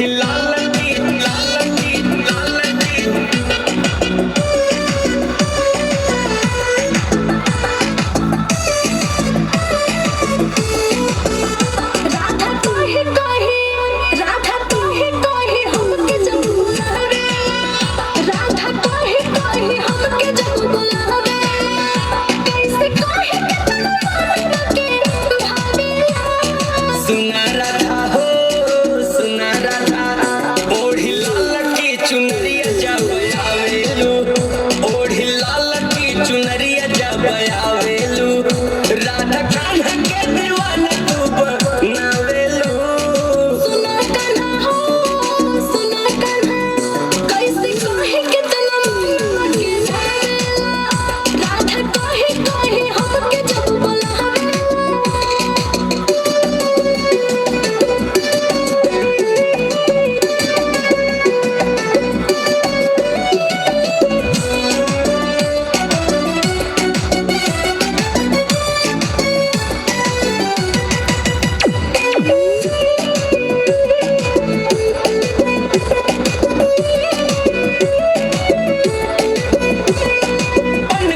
ओढ़ी लाल की लाल की लाल की। राधा कहे कहे राधा कहे कहे हमके जब बुलावे, राधा कहे कहे हमके जब बुलावे, कैसे कहे कितना मानवा के भावेला। सुना राधा हो सुना राधा, ओढ़ी लाल की चुनरिया जब आवेलू, ओढ़ी लाल की चुनरिया जब आवेलू, राधा कान्हा के दीवाना तू बनावेलू। सुना कान्हा हो सुना कान्हा, कैसे कहे कितना मानवा के भावेला। राधा कहे कहे हमके जब बुलावे।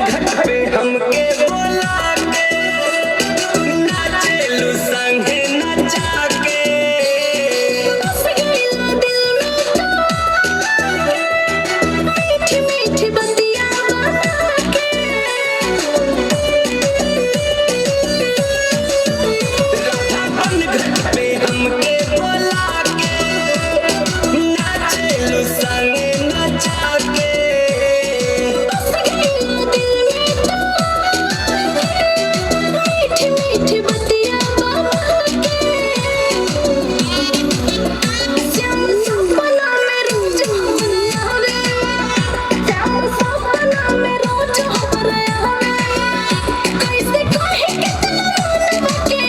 घट पे हमके बोला के, नाचेलू संगे नचा के। बस गइला दिल में तो मीठी मीठी बतिया बना के। राधा बन घट पे हमके बोला के, नाचेलू संगे नचा के। बस गइला दिल में तो मीठी मीठी बतिया बना के। श्याम सपना में रोज हमरे आवे, श्याम सपना में रोज हमरे आवे, कैसे कहे कितना मानवा के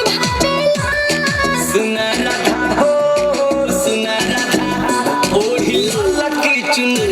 भावेला। सुना राधा हो सुना राधा, ओढ़ी लाल की चुनरी